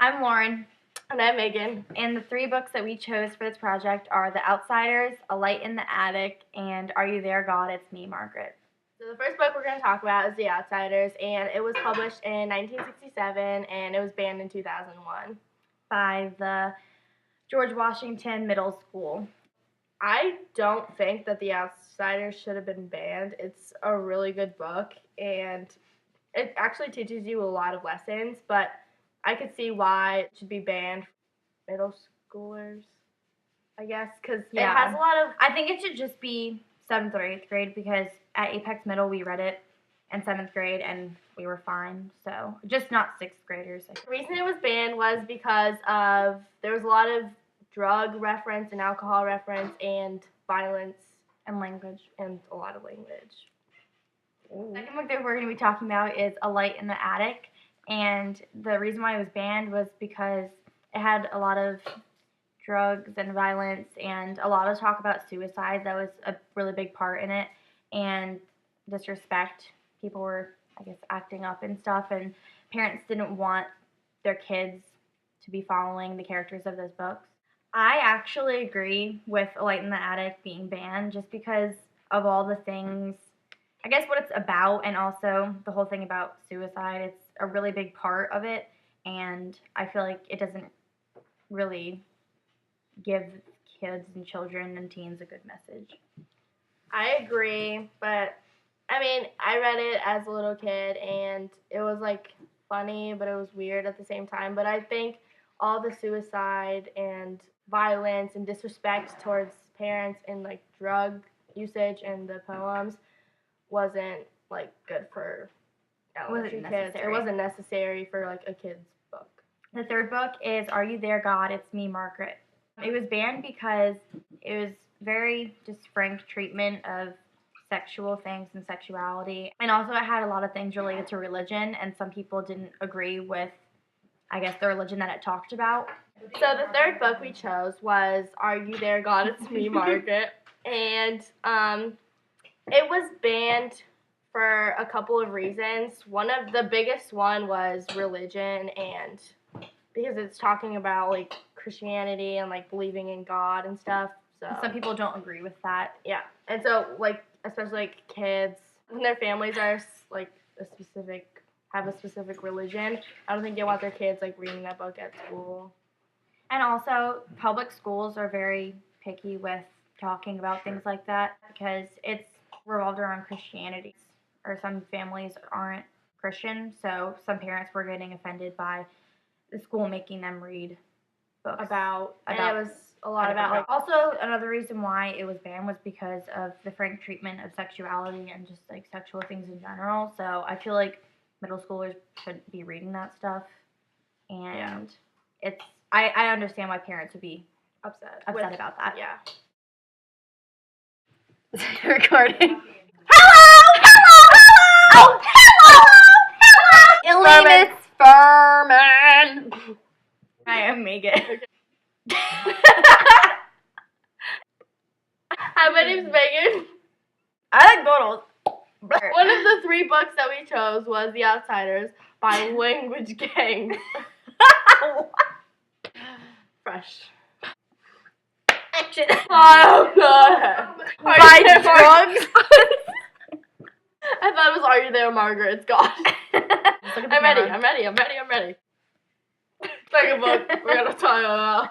I'm Lauren. And I'm Megan. And the three books that we chose for this project are The Outsiders, A Light in the Attic, and Are You There, God? It's Me, Margaret. So the first book we're going to talk about is The Outsiders, and it was published in 1967, and it was banned in 2001. By the George Washington Middle School. I don't think that The Outsiders should have been banned. It's a really good book, and it actually teaches you a lot of lessons, but I could see why it should be banned for middle schoolers, I guess, because it has a lot of... I think it should just be 7th or 8th grade, because at Apex Middle we read it in 7th grade and we were fine, so just not 6th graders. The reason it was banned was because of there was a lot of drug reference and alcohol reference and violence and language. And a lot of language. The second book that we're going to be talking about is A Light in the Attic, and the reason why it was banned was because it had a lot of drugs and violence and a lot of talk about suicide. That was a really big part in it, and disrespect. People were, I guess, acting up and stuff, and parents didn't want their kids to be following the characters of those books. I actually agree with A Light in the Attic being banned just because of all the things, I guess what it's about, and also the whole thing about suicide. It's a really big part of it, and I feel like it doesn't really give kids and children and teens a good message. I agree, but I mean, I read it as a little kid, and it was like funny, but it was weird at the same time. But I think all the suicide and violence and disrespect towards parents and like drug usage and the poems wasn't like good for elementary kids. It wasn't necessary for like a kid's book. The third book is Are You There, God? It's Me, Margaret. It was banned because it was very just frank treatment of sexual things and sexuality, and also it had a lot of things related to religion, and some people didn't agree with, I guess, the religion that it talked about. So the third book we chose was Are You There, God? It's Me, Margaret. And it was banned for a couple of reasons. One of the biggest one was religion, and because it's talking about like Christianity and like believing in God and stuff. So some people don't agree with that. Yeah. And so like especially like kids, when their families are like have a specific religion, I don't think they want their kids like reading that book at school. And also, public schools are very picky with talking about things like that because it's revolved around Christianity, or some families aren't Christian, so some parents were getting offended by the school making them read books about and it was a lot about like. Also, another reason why it was banned was because of the frank treatment of sexuality and just like sexual things in general. So I feel like middle schoolers shouldn't be reading that stuff, and it's. I understand why parents would be upset about that. Yeah. Is it recording? Hello! Elena Fuhrman. I am Megan. Hi, my name's Megan. I like doodles. One of the three books that we chose was The Outsiders by Language Gang. Fresh. Action. Oh, God. By drugs. I thought it was Are You There, Margaret? It's gone. I'm ready. Second book we're going to talk about.